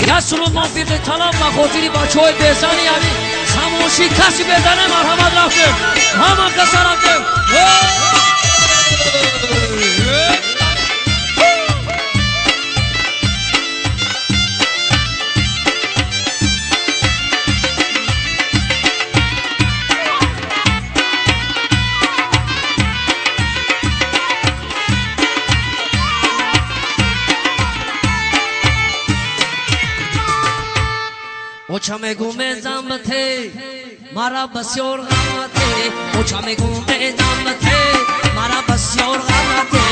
یسرون موفق طلب و خاطری بچه های بزنی همین خاموشی کسی بزنه مرحمت رفتیم همه کسا رفتیم اوچم گومه زمته مرا بسیار غمته اوچم گومه زمته مرا بسیار غمته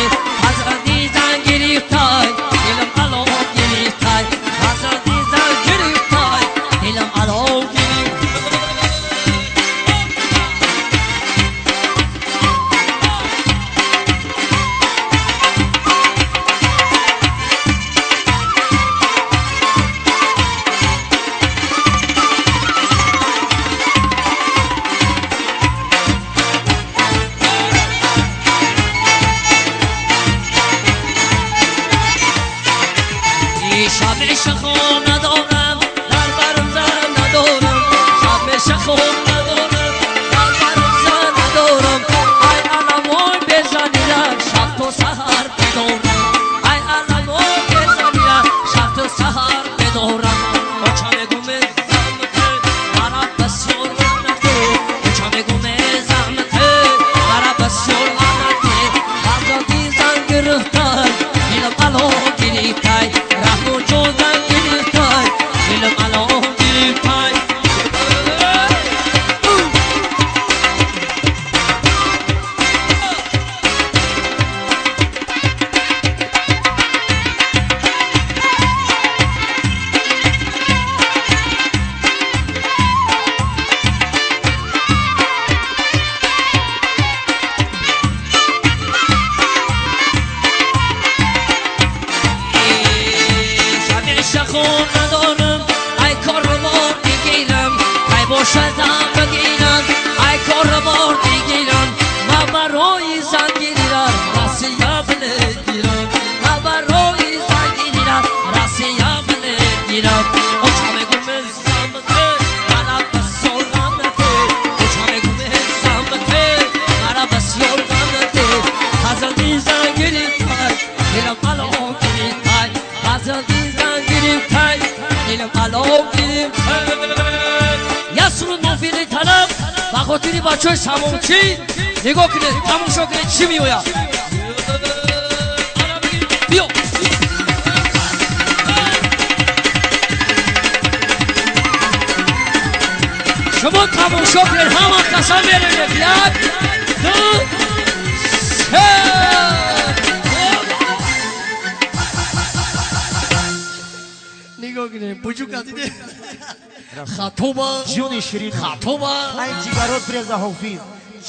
حضرتی زن گریفتای دلم علو گریفتای حضرتی زن گریفتای دلم علو گریفتای شب شخو ندارم در برم زن ندارم شب شخو ندارم در برم زن ندارم ای علمای بزنیرم شب تو سهر بدارم ای علمای بزنیرم شب تو سهر بدارم اوچم گومه زمته مرا بسیار غمته اوچم گومه زمته مرا بسیار غمته حضرتی زن گرفتای دلم علو گریفتای رحم و جوزن گریفتای دلم علو گریفتای شخون ندارم ای کار بار بگیرم ای باشدم بگیرم ای کار بار بگیرم و برای زنگیرم رسیه بلگیرم و برای زنگیرم رسیه بلگیرم اوچم گومه زمته مرا بسیار غمته اوچم گومه زمته مرا بسیار غمته حضرتی زنگیرتای دلم علو گریفتای حضرتی زنگیرتای دلم علو گریفتای یسرون موفق طلب و خاطری بچه های سموچی نگاه کنه تماشا کنه چی میوید بیا شما تماشا کنه همه قسم برنه یک دو سه نگاه کنه بجو کدیده خطوبه جون شیرین خطوبه این جیگرات برزا حافظ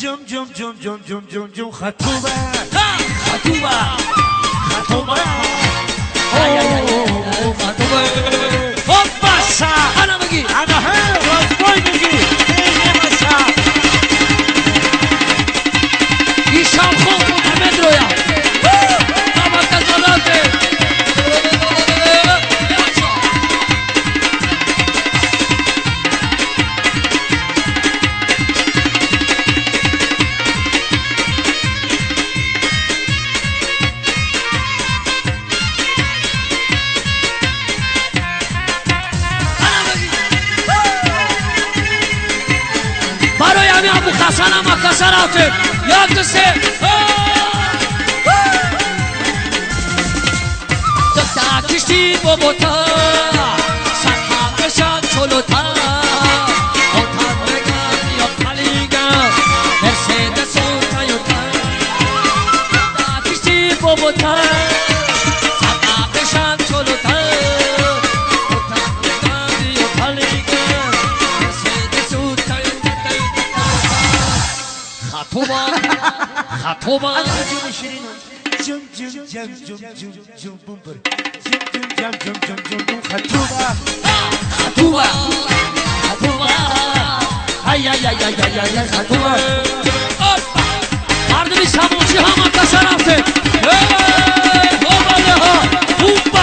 جم جم جم جم جم جم جم خطوبه خطوبه خطوبه خطوبه خب بسا انا بگی انا ها رازبای بگی اینه بسا این شام خوب محمد رویا اما کسالاته برای همین ابو خسن هم اکسر رفتیم یک دو سه دکتر کشتی بابوتا سرها کشد چلوتا اوتر بگم یا پلیگم مرسیدس و تایوتا دکتر کشتی بابوتا سرها کشد چلوتا اوتر بگم یا پلیگم مرسیدس و تایوتا خطوبه خطوبه جون شیرین جم جم جم جم جم جم بومبر جم جم جم جم جم جم خطوبه خطوبه خطوبه ای ای ای ای ای ای خطوبه مردمی سموچی هم اکسر رفته اوباله ها اوبا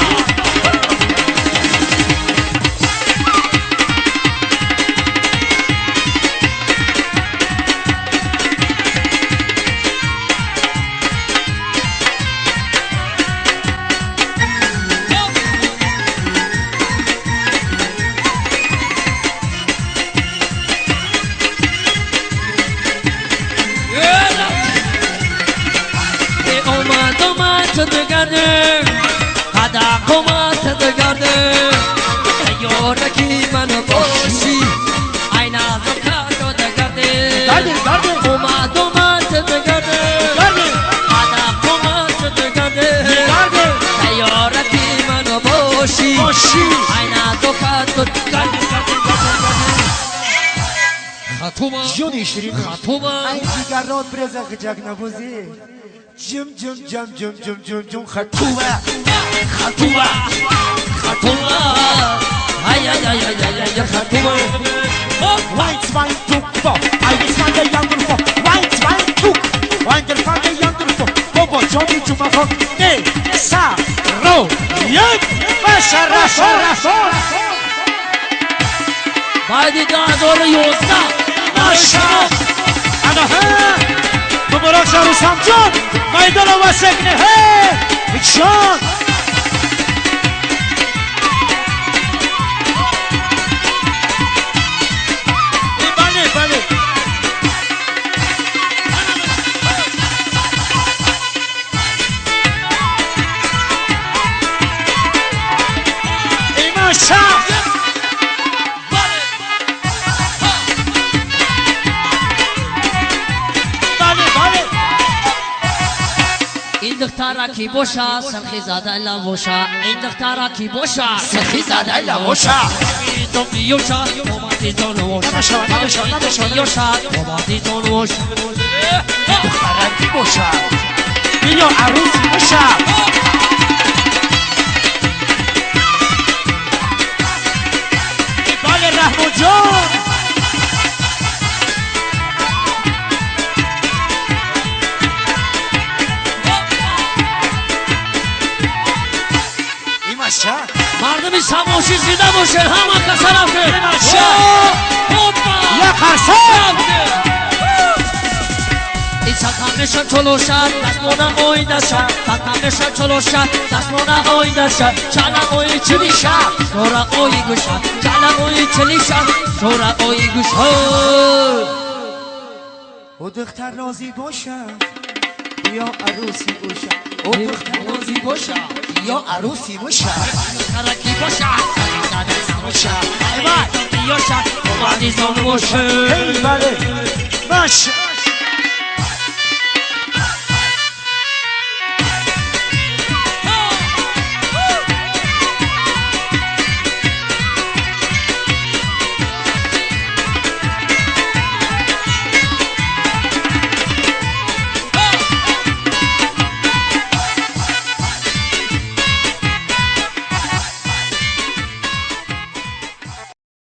شی عینا دکتر خطوبه جونی شیرین خطوبه این جیگرات برزا خجاک نبوزی جم جم جم جم جم جم جم خطوبه خطوبه خطوبه ای ای ای ای ای خطوبه White wine took for I was one the younger for White wine took Wine the father younger for Bobo Johnny Jumafon Ne Sa Ro Yek Basha Rasha Rasha بعد 2011 Masha Ana ha Mubarak Sharu Samjon Maydana Vasekne Hey Bikşan این دخترا کی بوشا سرخی زاده لوشا این دخترا کی بوشا سرخی زاده لوشا تو میوشا اومدی تو نوشا میوشا اومدی تو نوشا دخترا کی بوشا بیا عروسی بوشا بله رحمو جان مردمی سماشی زیده باشه همه کسا رفته یا خرسان این سکمشن چلو شد دستمونه آینده شد سکمشن چلو شد دستمونه آینده شد چلق آی چلی شد شورق آی گوشد چلق آی چلی شد شورق آی گوشد او دختر راضی باشه یا عروسی باشه او دختر راضی باشه یا عروسی باشه دخترکی باشه سرزده باشه ایوان بیاشه اومدی زن باشه هی بله باشه